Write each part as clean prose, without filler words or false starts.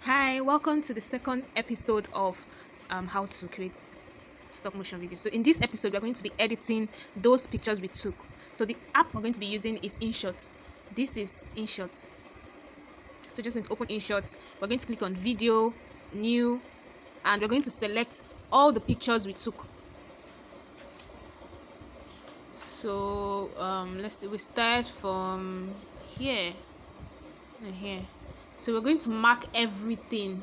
Hi, welcome to the second episode of how to create stop motion videos. So in this episode, we're going to be editing those pictures we took. So the app we're going to be using is InShot. This is InShot. So just going to open InShot. We're going to click on Video, New, and we're going to select all the pictures we took. So let's see, we start from here and here. So we're going to mark everything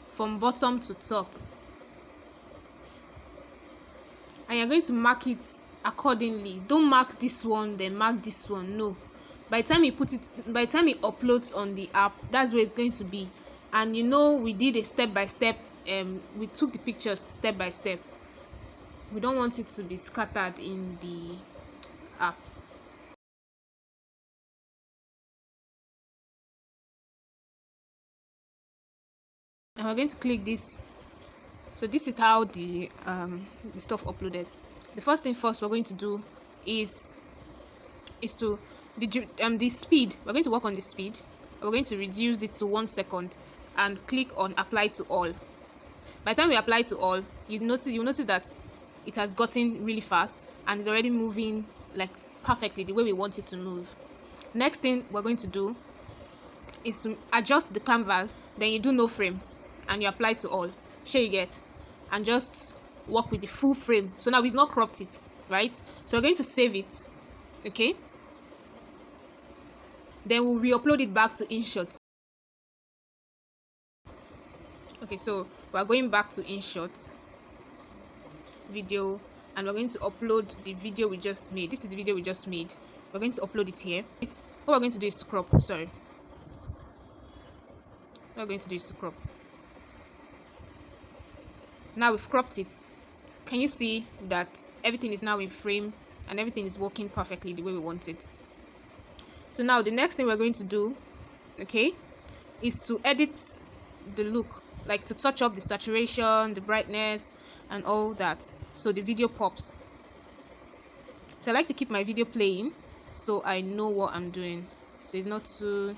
from bottom to top, and you're going to mark it accordingly. Don't mark this one then mark this one. No, by the time it uploads on the app, that's where it's going to be. And we did a step by step. We took the pictures step by step. We don't want it to be scattered in the app. And we're going to click this. So this is how the stuff uploaded. The first thing first we're going to do is to the speed. We're going to work on the speed. We're going to reduce it to 1 second and click on apply to all. By the time we apply to all, you'll notice that it has gotten really fast and is already moving like perfectly the way we want it to move. Next thing we're going to do is to adjust the canvas. Then you do no frame and you apply to all. Sure you get, and just work with the full frame. So now we've not cropped it, right? So we're going to save it. Okay, then we'll re-upload it back to InShot. Okay, so we're going back to InShot video, and we're going to upload the video we just made. This is the video we just made. We're going to upload it here. What we're going to do is to crop. What we're going to do is to crop. Now we've cropped it. Can you see that everything is now in frame and everything is working perfectly the way we want it? So now the next thing we're going to do, okay, is to edit the look, like to touch up the saturation, the brightness, and all that, so the video pops. So I like to keep my video playing so I know what I'm doing, so it's not too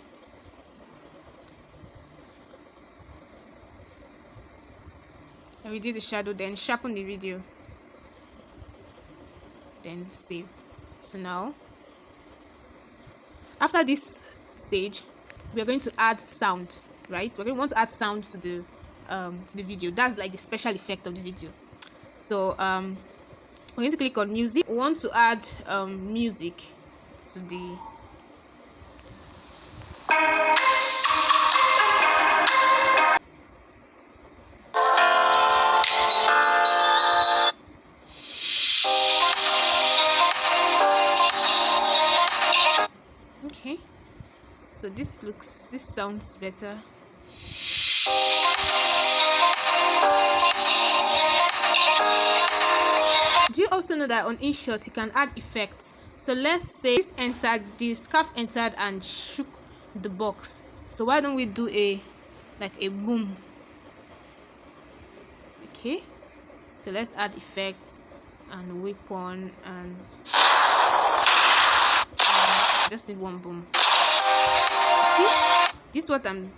and we do the shadow, then sharpen the video, then save. So now after this stage, we are going to add sound, right? We're going to want to add sound to the video. That's like the special effect of the video. So we're going to click on music. We want to add music to the okay. So this sounds better. Do you also know that on InShot you can add effects? So let's say the scarf entered and shook the box. So why don't we do a boom? Okay, so let's add effects and weapon and just need one boom. See, this is what I'm.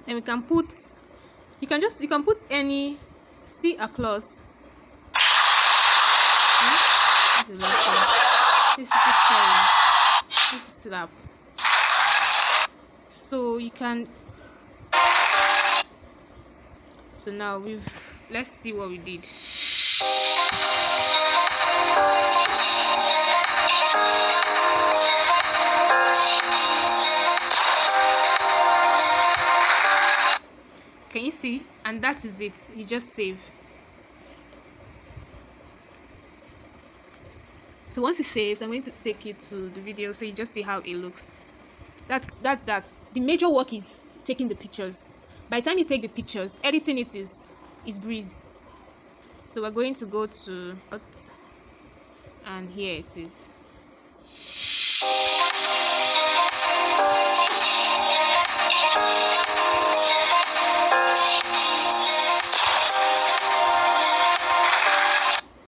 And we can put, you can put any, see applause. See? This is laughing. This is picture. This is slap. So you can. So now let's see what we did. Can you see? And that is it. You just save. So once it saves, I'm going to take you to the video so you just see how it looks. That's that. The major work is taking the pictures. By the time you take the pictures, editing it is breeze. So we're going to go to, and here it is.